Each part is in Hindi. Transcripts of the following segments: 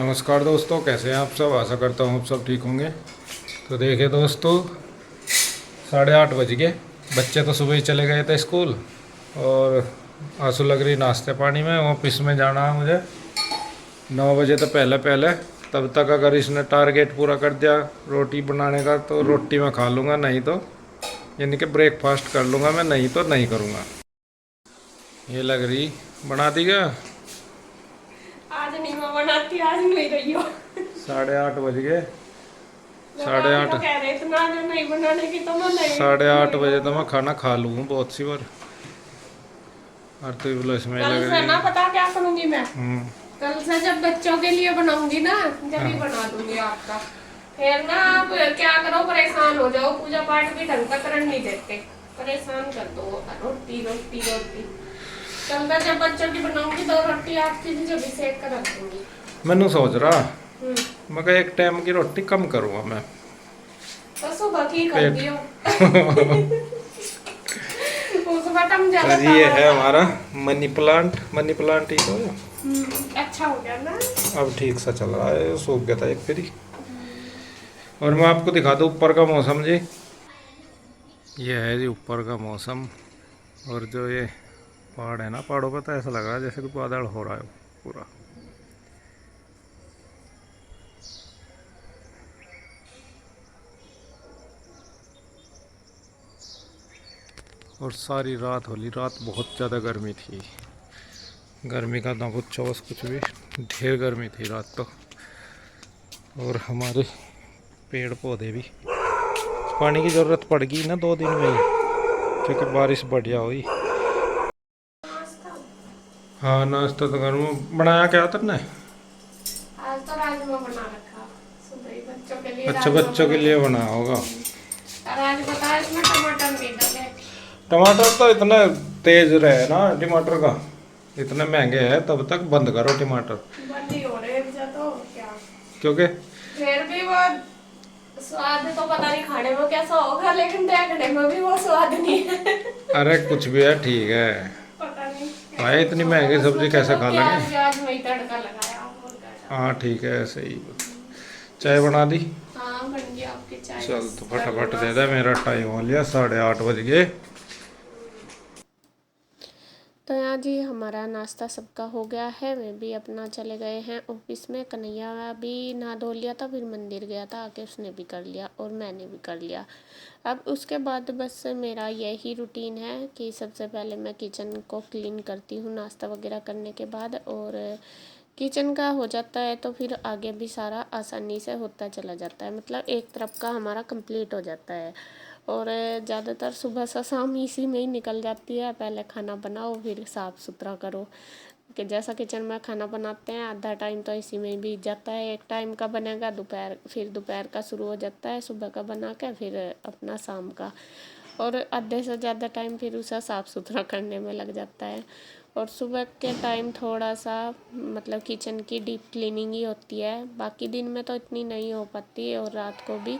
नमस्कार दोस्तों, कैसे हैं आप सब। आशा करता हूँ आप सब ठीक होंगे। तो देखिए दोस्तों, 8:30 बज गए। बच्चे तो सुबह ही चले गए थे स्कूल और आंसू लग रही नाश्ते पानी में। ऑफिस में जाना है मुझे 9 बजे तो पहले पहले। तब तक अगर इसने टारगेट पूरा कर दिया रोटी बनाने का तो रोटी मैं खा लूँगा, नहीं तो यानी कि ब्रेकफास्ट कर लूँगा मैं, नहीं तो नहीं करूँगा। ये लग रही बना दी क्या। आज नहीं मैं बनाती, आज नहीं रही हो। 8:30 बज गए। जब साढ़े आप आठ तो कह रहे थे ना जो नहीं बनाने की, तो मैं नहीं 8:30 नहीं बजे तो रहूंगा। मैं खाना खा लूँ बहुत सी बार। और तो बोला इसमें कल लग से रही। ना पता क्या करूंगी मैं। कल से जब बच्चों के लिए बनाऊंगी ना, जब ही हाँ, बना दूंगी आपका। फिर ना आप क्या करो, परेशान हो जाओ, पूजा पाठ भी ढंग का करने नहीं देते। परेशान कर दो, रोटी रोटी रोटी। कल मैं जब बच्चों की बनाऊंगी तो रोटी आपकी भी जब सेक कर रख दूंगी। मैनू सोच रहा हम्म। मैं कहा एक टाइम की रोटी कम करूँगा मैं। तो सुबह की कर पेट दियो। उसमें तुम ज्यादा और ये तावा है डालो हमारा ना। Money plant. मनी प्लांट ही तो है। अच्छा हो गया ना। अब ठीक सा चल रहा है, सूख गया था एक फिर ही। और मैं आपको दिखा दूँ ऊपर का मौसम जी। ये है जी ऊपर का मौसम। और जो ये पहाड़ है ना, पहाड़ों पर तो ऐसा लग रहा है जैसे कि बादल हो रहा है पूरा। और सारी रात होली रात बहुत ज़्यादा गर्मी थी। गर्मी का ना पूछो बस कुछ भी। ढेर गर्मी थी रात तो। और हमारे पेड़ पौधे भी पानी की ज़रूरत पड़ गई ना 2 दिन में ही, क्योंकि बारिश बढ़िया हुई। नाश्ता। हाँ, नाश्ता तो करूँ। बनाया क्या तुमने। आज तो राजमा बना रखा। सुबह ही बच्चों के लिए अच्छा, राजमा बच्चों के बना लिए रखा। बनाया होगा। और आज बताया इसमें टमाटर नहीं डाले। टमाटर तो इतना तेज रहे ना टमाटर का, इतने महंगे हैं, तब तक बंद करो टमाटर। बंद ही हो रहे हैं इनसे तो क्या। क्योंकि फिर भी वो स्वाद तो पता नहीं खाने में कैसा होगा, लेकिन देखने में भी वो स्वाद नहीं है। अरे कुछ भी है ठीक है पता नहीं कैसा भाई, इतनी कुछ होगा, महंगी बस सब्जी मैं तो कैसे वो खा लेंगे। प्याज व्याज में ही तड़का लगाया और क्या हाँ डाला। ठीक है, ऐसे ही। चाय बना दी। हाँ बन गया आपकी चाय, चल बस तो कर लो फटाफट दे दे, नाश्ता। मेरा टाइम हो लिया 8:30 बज गए। तो यहाँ जी हमारा नाश्ता सबका हो गया है। मैं भी अपना चले गए हैं ऑफिस में। कन्हैया भी नहा धो लिया था, फिर मंदिर गया था, आके उसने भी कर लिया और मैंने भी कर लिया। अब उसके बाद बस मेरा यही रूटीन है कि सबसे पहले मैं किचन को क्लीन करती हूँ नाश्ता वगैरह करने के बाद। और किचन का हो जाता है तो फिर आगे भी सारा आसानी से होता चला जाता है, मतलब एक तरफ का हमारा कंप्लीट हो जाता है। और ज़्यादातर सुबह से शाम इसी में ही निकल जाती है। पहले खाना बनाओ फिर साफ़ सुथरा करो, कि जैसा किचन में खाना बनाते हैं आधा टाइम तो इसी में ही बीत जाता है। एक टाइम का बनेगा दोपहर, फिर दोपहर का शुरू हो जाता है, सुबह का बना के फिर अपना शाम का। और आधे से ज़्यादा टाइम फिर उसे साफ़ सुथरा करने में लग जाता है। और सुबह के टाइम थोड़ा सा मतलब किचन की डीप क्लीनिंग ही होती है, बाकी दिन में तो इतनी नहीं हो पाती और रात को भी।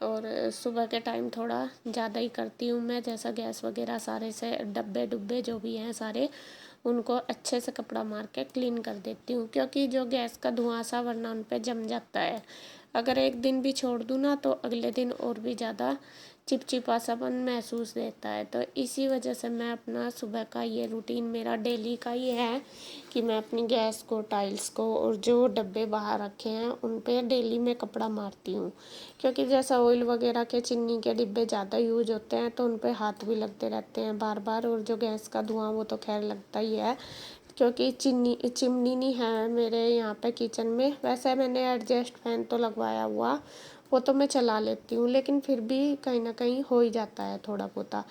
और सुबह के टाइम थोड़ा ज़्यादा ही करती हूँ मैं, जैसा गैस वगैरह सारे से डब्बे डुब्बे जो भी हैं सारे, उनको अच्छे से कपड़ा मार के क्लीन कर देती हूँ, क्योंकि जो गैस का धुआं सा वरना उन पे जम जाता है। अगर एक दिन भी छोड़ दूँ ना तो अगले दिन और भी ज़्यादा चिपचिपासापन महसूस देता है। तो इसी वजह से मैं अपना सुबह का ये रूटीन मेरा डेली का ये है कि मैं अपनी गैस को, टाइल्स को और जो डब्बे बाहर रखे हैं उन पे डेली मैं कपड़ा मारती हूँ। क्योंकि जैसा ऑयल वगैरह के चीनी के डिब्बे ज़्यादा यूज होते हैं तो उन पे हाथ भी लगते रहते हैं बार बार। और जो गैस का धुआं वो तो खैर लगता ही है, क्योंकि चिमनी नहीं है मेरे यहाँ पे किचन में। वैसे मैंने एडजस्ट फैन तो लगवाया हुआ, वो तो मैं चला लेती हूँ, लेकिन फिर भी कहीं ना कहीं हो ही जाता है थोड़ा बहुत।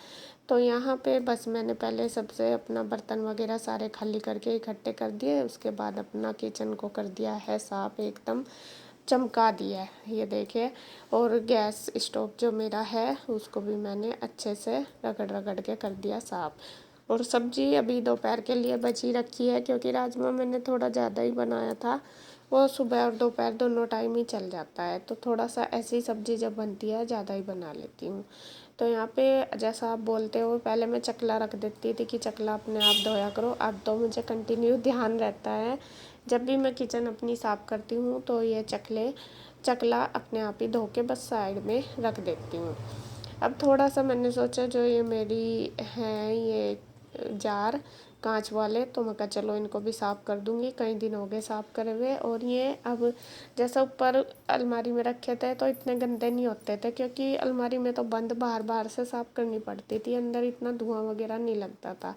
तो यहाँ पे बस मैंने पहले सबसे अपना बर्तन वगैरह सारे खाली करके इकट्ठे कर दिए, उसके बाद अपना किचन को कर दिया है साफ, एकदम चमका दिया है ये देखिए। और गैस स्टोव जो मेरा है उसको भी मैंने अच्छे से रगड़ रगड़ के कर दिया साफ। और सब्जी अभी दोपहर के लिए बची रखी है, क्योंकि राजमा मैंने थोड़ा ज़्यादा ही बनाया था, वो सुबह और दोपहर दोनों टाइम ही चल जाता है। तो थोड़ा सा ऐसी सब्जी जब बनती है ज़्यादा ही बना लेती हूँ। तो यहाँ पे जैसा आप बोलते हो, पहले मैं चकला रख देती थी कि चकला अपने आप धोया करो, अब तो मुझे कंटिन्यू ध्यान रहता है जब भी मैं किचन अपनी साफ़ करती हूँ तो ये चकला अपने आप ही धो के बस साइड में रख देती हूँ। अब थोड़ा सा मैंने सोचा जो ये मेरी है ये जार कांच वाले, तो मैं कहा चलो इनको भी साफ़ कर दूँगी, कई दिन हो गए साफ़ करे हुए। और ये अब जैसा ऊपर अलमारी में रखे थे तो इतने गंदे नहीं होते थे, क्योंकि अलमारी में तो बंद बाहर से साफ़ करनी पड़ती थी, अंदर इतना धुआं वगैरह नहीं लगता था।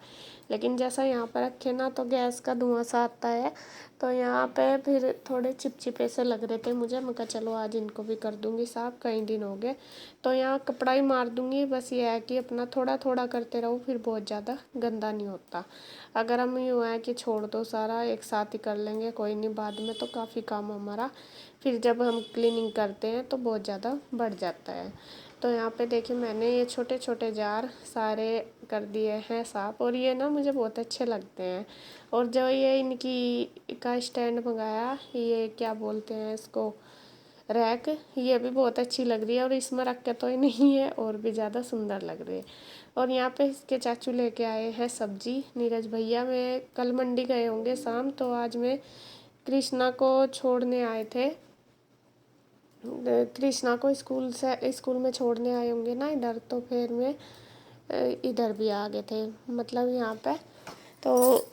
लेकिन जैसा यहाँ पर रखे ना तो गैस का धुआं सा आता है, तो यहाँ पे फिर थोड़े चिपचिपे से लग रहे थे मुझे। मैं कहा चलो आज इनको भी कर दूँगी साफ़, कई दिन हो गए। तो यहाँ कपड़ा ही मार दूँगी, बस ये है कि अपना थोड़ा थोड़ा करते रहो, फिर बहुत ज़्यादा गंदा नहीं होता। अगर हम यूँ है कि छोड़ दो सारा एक साथ ही कर लेंगे, कोई नहीं, बाद में तो काफ़ी काम हमारा फिर जब हम क्लीनिंग करते हैं तो बहुत ज़्यादा बढ़ जाता है। तो यहाँ पे देखिए मैंने ये छोटे छोटे जार सारे कर दिए हैं साफ़, और ये ना मुझे बहुत अच्छे लगते हैं। और जो ये इनकी का स्टैंड मंगाया, ये क्या बोलते हैं इसको, रैक, ये भी बहुत अच्छी लग रही है, और इसमें रख के तो ही नहीं है और भी ज़्यादा सुंदर लग रही है। और यहाँ पे इसके चाचू लेके आए हैं सब्जी, नीरज भैया। मैं कल मंडी गए होंगे शाम, तो आज मैं कृष्णा को छोड़ने आए थे, कृष्णा को स्कूल में छोड़ने आए होंगे ना इधर, तो फिर मैं इधर भी आ गए थे, मतलब यहाँ पे तो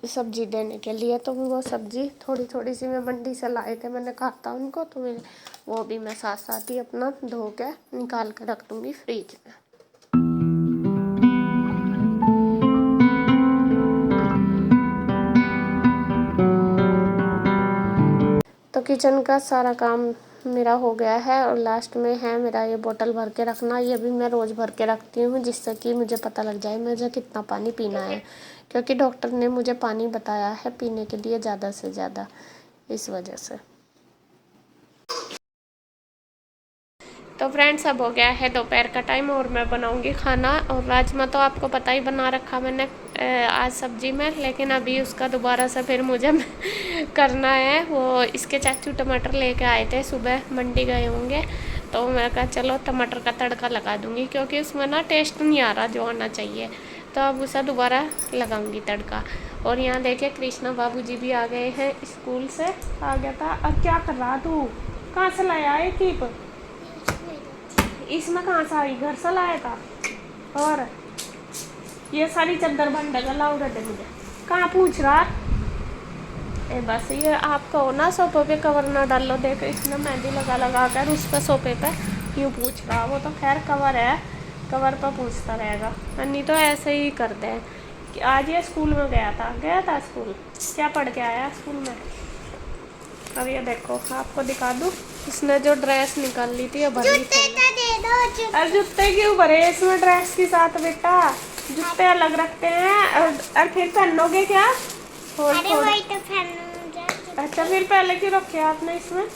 सब्जी देने के लिए। तो वो सब्जी थोड़ी थोड़ी सी मैं मंडी से लाए थे, मैंने कहा था उनको, तो मैं वो भी मैं साथ साथ ही अपना धो के निकाल के रख दूँगी फ्रिज में। तो किचन का सारा काम मेरा हो गया है, और लास्ट में है मेरा ये बोतल भर के रखना। ये भी मैं रोज़ भर के रखती हूँ, जिससे कि मुझे पता लग जाए मुझे कितना पानी पीना है, क्योंकि डॉक्टर ने मुझे पानी बताया है पीने के लिए ज़्यादा से ज़्यादा, इस वजह से। तो फ्रेंड्स अब हो गया है दोपहर का टाइम, और मैं बनाऊंगी खाना। और राजमा तो आपको पता ही बना रखा मैंने आज सब्जी में, लेकिन अभी उसका दोबारा से फिर मुझे करना है। वो इसके चाचू टमाटर लेके आए थे, सुबह मंडी गए होंगे, तो मैं कहा चलो टमाटर का तड़का लगा दूंगी, क्योंकि उसमें ना टेस्ट नहीं आ रहा जो आना चाहिए, तो अब उसे दोबारा लगाऊंगी तड़का। और यहाँ देखे कृष्णा बाबूजी भी आ गए हैं, स्कूल से आ गया था। अब क्या कर रहा तू, कहाँ से लाया है कीप, इसमें कहाँ से आई, घर से लाया था। और ये सारी चद्दर बंद लाओ दे मुझे, कहाँ पूछ रहा ए, बस ये आपको ना सोफे पे कवर ना डाल लो, देखो इसमें मेहंदी लगा कर उस पर सोफे पे यूँ पूछ रहा। वो तो खैर कवर है, कवर पर पूछता रहेगा, नहीं तो ऐसे ही करते हैं। कि आज ये स्कूल में गया था स्कूल, क्या पढ़ के आया स्कूल में। अब ये देखो आपको दिखा दूँ, इसने जो ड्रेस निकाल ली थी, अरे जूते क्यों भरे इसमें ड्रेस के साथ बेटा, जूते अलग रखते हैं। और फिर पहनोगे क्या, अरे वही तो पहनूंगा। अच्छा फिर पहले क्यों रखे आपने इसमें,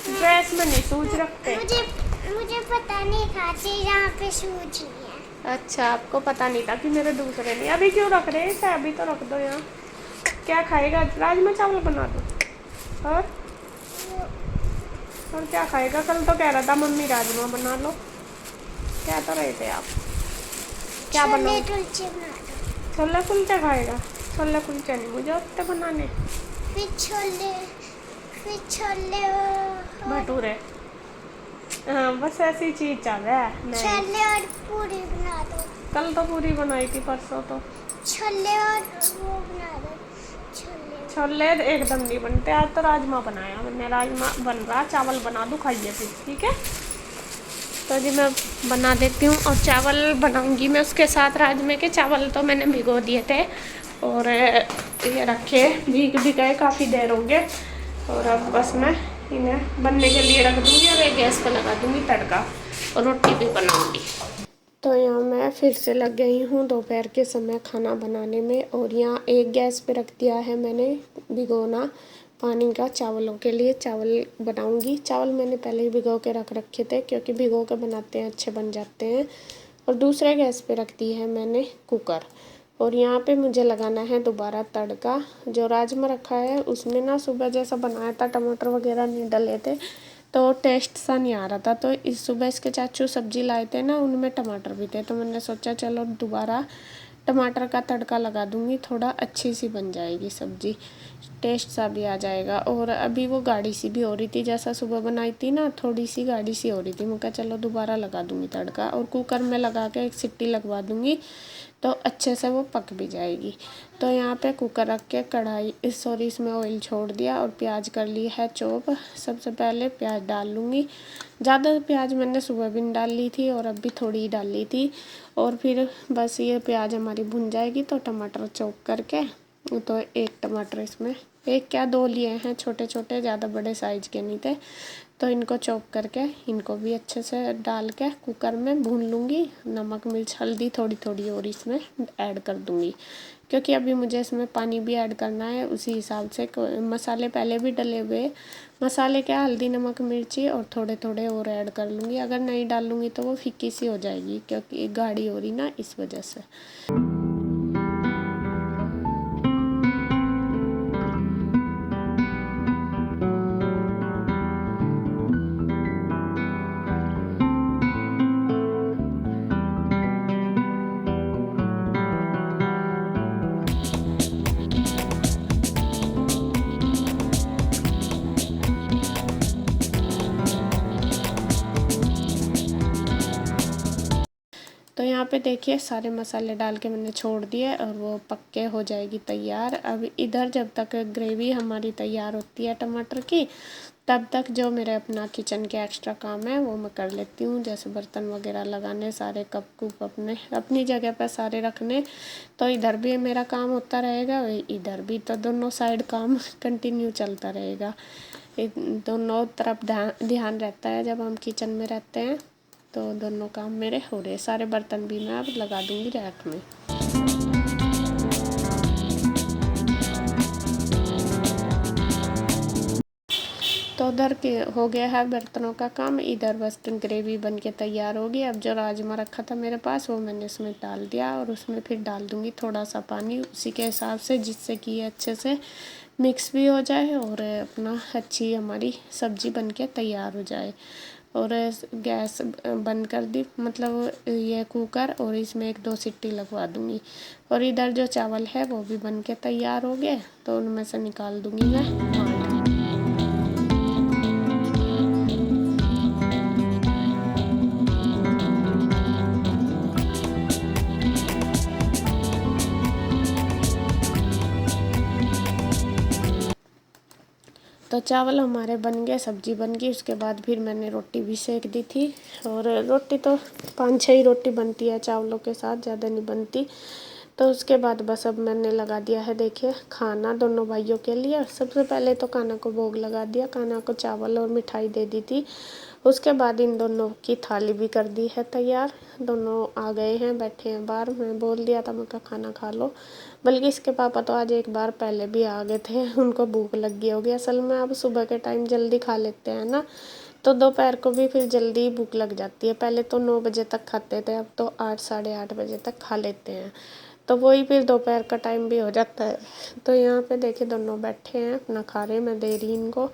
ड्रेस में नहीं शूज रखते। मुझे पता नहीं था कि यहाँ पे शूज नहीं है। अच्छा आपको पता नहीं था कि मेरे दूसरे नहीं, अभी क्यों रख रहे हैं, अभी तो रख दो यहाँ। क्या खाएगा, राजमा चावल बना दो। और क्या खाएगा, कल तो कह रहा था मम्मी राजमा बना लो, क्या तो रहे थे आप, क्या बनाओ, छोले कुलचे खाएगा। छोले कुलचे नहीं मुझे उतने बनाने, फिर छोले भटूरे, हाँ बस ऐसी चीज चल रहा है। छोले और पूरी बना दो। कल तो पूरी बनाई थी, परसों तो छोले और वो बना दो, छोले एकदम नहीं बनते। आज तो राजमा बनाया मैंने, राजमा बन रहा, चावल बना दूँ खाइए फिर, ठीक है। तो जी मैं बना देती हूँ, और चावल बनाऊंगी मैं उसके साथ राजमे के। चावल तो मैंने भिगो दिए थे, और ये रखे भीग भी गए, काफ़ी देर हो गए। और अब बस मैं इन्हें बनने के लिए रख दूँगी, और एक गैस पर लगा दूँगी तड़का, और रोटी भी बनाऊँगी। तो यहाँ मैं फिर से लग गई हूँ दोपहर के समय खाना बनाने में, और यहाँ एक गैस पे रख दिया है मैंने भिगोना पानी का चावलों के लिए। चावल बनाऊँगी, चावल मैंने पहले ही भिगो के रख रखे थे, क्योंकि भिगो के बनाते हैं अच्छे बन जाते हैं। और दूसरे गैस पे रख दी है मैंने कुकर, और यहाँ पे मुझे लगाना है दोबारा तड़का। जो राजमा रखा है उसमें ना सुबह जैसा बनाया था टमाटर वगैरह नहीं डले थे, तो टेस्ट सा नहीं आ रहा था। तो इस सुबह इसके चाचू सब्जी लाए थे ना, उनमें टमाटर भी थे, तो मैंने सोचा चलो दोबारा टमाटर का तड़का लगा दूंगी, थोड़ा अच्छी सी बन जाएगी सब्जी, टेस्ट सा भी आ जाएगा। और अभी वो गाढ़ी सी भी हो रही थी, जैसा सुबह बनाई थी ना, थोड़ी सी गाढ़ी सी हो रही थी। मैं कहा चलो दोबारा लगा दूंगी तड़का, और कुकर में लगा के एक सीटी लगवा दूंगी तो अच्छे से वो पक भी जाएगी। तो यहाँ पे कुकर रख के कढ़ाई इसमें ऑयल छोड़ दिया और प्याज कर ली है चॉप। सबसे पहले प्याज डाल लूँगी। ज़्यादा प्याज मैंने सुबह भी डाल ली थी और अब भी थोड़ी ही डाल ली थी। और फिर बस ये प्याज हमारी भुन जाएगी तो टमाटर चॉप करके, तो एक टमाटर इसमें, एक क्या दो लिए हैं छोटे छोटे, ज़्यादा बड़े साइज के नहीं थे, तो इनको चॉप करके इनको भी अच्छे से डाल के कुकर में भून लूँगी। नमक मिर्च हल्दी थोड़ी थोड़ी और इसमें ऐड कर दूँगी, क्योंकि अभी मुझे इसमें पानी भी ऐड करना है उसी हिसाब से। मसाले पहले भी डले हुए, मसाले क्या हल्दी नमक मिर्ची और थोड़े थोड़े और ऐड कर लूँगी। अगर नहीं डालूँगी तो वो फीकी सी हो जाएगी, क्योंकि गाढ़ी हो रही ना, इस वजह से। तो यहाँ पे देखिए सारे मसाले डाल के मैंने छोड़ दिए और वो पक्के हो जाएगी तैयार। अब इधर जब तक ग्रेवी हमारी तैयार होती है टमाटर की, तब तक जो मेरे अपना किचन के एक्स्ट्रा काम है वो मैं कर लेती हूँ, जैसे बर्तन वगैरह लगाने, सारे कप कुप अपनी जगह पर सारे रखने। तो इधर भी मेरा काम होता रहेगा, इधर भी, तो दोनों साइड काम कंटिन्यू चलता रहेगा। दोनों तरफ ध्यान रहता है जब हम किचन में रहते हैं। तो दोनों काम मेरे हो रहे। सारे बर्तन भी मैं अब लगा दूंगी रैक में। तो उधर के हो गया है बर्तनों का काम, इधर बस ग्रेवी बन के तैयार होगी। अब जो राजमा रखा था मेरे पास वो मैंने उसमें डाल दिया, और उसमें फिर डाल दूंगी थोड़ा सा पानी उसी के हिसाब से, जिससे कि ये अच्छे से मिक्स भी हो जाए और अपना अच्छी हमारी सब्जी बन के तैयार हो जाए। और गैस बंद कर दी, मतलब ये कुकर, और इसमें 1-2 सीटी लगवा दूंगी। और इधर जो चावल है वो भी बन के तैयार हो गए, तो उनमें से निकाल दूंगी मैं। तो चावल हमारे बन गए, सब्जी बन गई। उसके बाद फिर मैंने रोटी भी सेक दी थी, और रोटी तो 5-6 ही रोटी बनती है चावलों के साथ, ज़्यादा नहीं बनती। तो उसके बाद बस अब मैंने लगा दिया है, देखिए, खाना दोनों भाइयों के लिए। सबसे पहले तो कान्हा को भोग लगा दिया, कान्हा को चावल और मिठाई दे दी थी। उसके बाद इन दोनों की थाली भी कर दी है तैयार। दोनों आ गए हैं, बैठे हैं बाहर। मैं बोल दिया था, मैं कहा खाना खा लो। बल्कि इसके पापा तो आज एक बार पहले भी आ गए थे, उनको भूख लग गई होगी। असल में अब सुबह के टाइम जल्दी खा लेते हैं ना, तो दोपहर को भी फिर जल्दी भूख लग जाती है। पहले तो 9 बजे तक खाते थे, अब तो 8 साढ़े 8 बजे तक खा लेते हैं, तो वही फिर दोपहर का टाइम भी हो जाता है। तो यहाँ पे देखिए दोनों बैठे हैं, अपना खा रहे हैं, मैं दे रही इनको।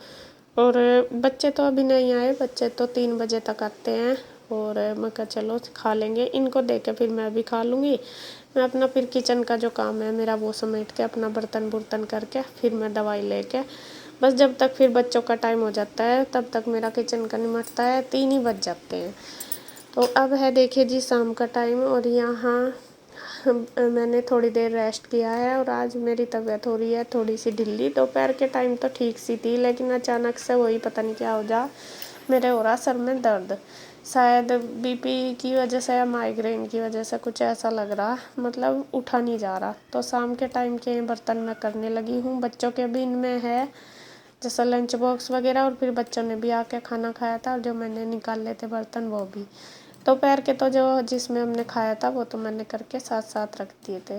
और बच्चे तो अभी नहीं आए, बच्चे तो 3 बजे तक आते हैं। और मैं कहा चलो खा लेंगे, इनको दे के फिर मैं भी खा लूँगी। मैं अपना फिर किचन का जो काम है मेरा वो समेट के, अपना बर्तन करके, फिर मैं दवाई लेके, बस जब तक फिर बच्चों का टाइम हो जाता है तब तक मेरा किचन का निमटता है। 3 ही बज जाते हैं। तो अब है देखिए जी शाम का टाइम, और यहाँ मैंने थोड़ी देर रेस्ट किया है। और आज मेरी तबीयत हो रही है थोड़ी सी ढीली। दोपहर के टाइम तो ठीक सी थी, लेकिन अचानक से वही पता नहीं क्या हो जा, मेरे हो रहा सर में दर्द। शायद बीपी की वजह से या माइग्रेन की वजह से, कुछ ऐसा लग रहा, मतलब उठा नहीं जा रहा। तो शाम के टाइम के बर्तन मैं करने लगी हूँ। बच्चों के भी इनमें है, जैसा लंच बॉक्स वगैरह, और फिर बच्चों ने भी आके खाना खाया था, और जो मैंने निकाले थे बर्तन वो भी। दोपहर के तो जो जिसमें हमने खाया था वो तो मैंने करके साथ साथ रख दिए थे।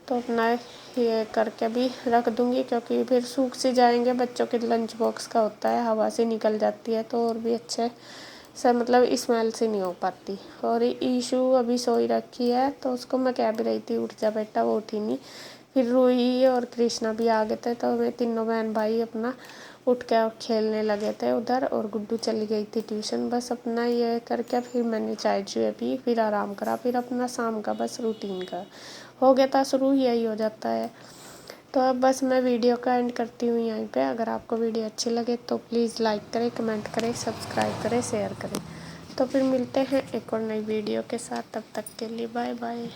तो अपना ये करके भी रख दूँगी, क्योंकि फिर सूख सी जाएंगे। बच्चों के लंच बॉक्स का होता है, हवा से निकल जाती है तो और भी अच्छे से, मतलब स्मेल से नहीं हो पाती। और ईशू अभी सोई रखी है, तो उसको मैं कह भी रही थी उठ जा बेटा, वो उठी नहीं। फिर रूही और कृष्णा भी आ गए थे, तो वे तीनों बहन भाई अपना उठ के और खेलने लगे थे उधर, और गुड्डू चली गई थी ट्यूशन। बस अपना ये करके फिर मैंने चाय चुए पी, फिर आराम करा, फिर अपना शाम का बस रूटीन का। हो गया था शुरू, यही हो जाता है। तो अब बस मैं वीडियो का एंड करती हूँ यहीं पे। अगर आपको वीडियो अच्छी लगे तो प्लीज़ लाइक करें, कमेंट करें, सब्सक्राइब करें, शेयर करें। तो फिर मिलते हैं एक और नई वीडियो के साथ, तब तक के लिए बाय बाय।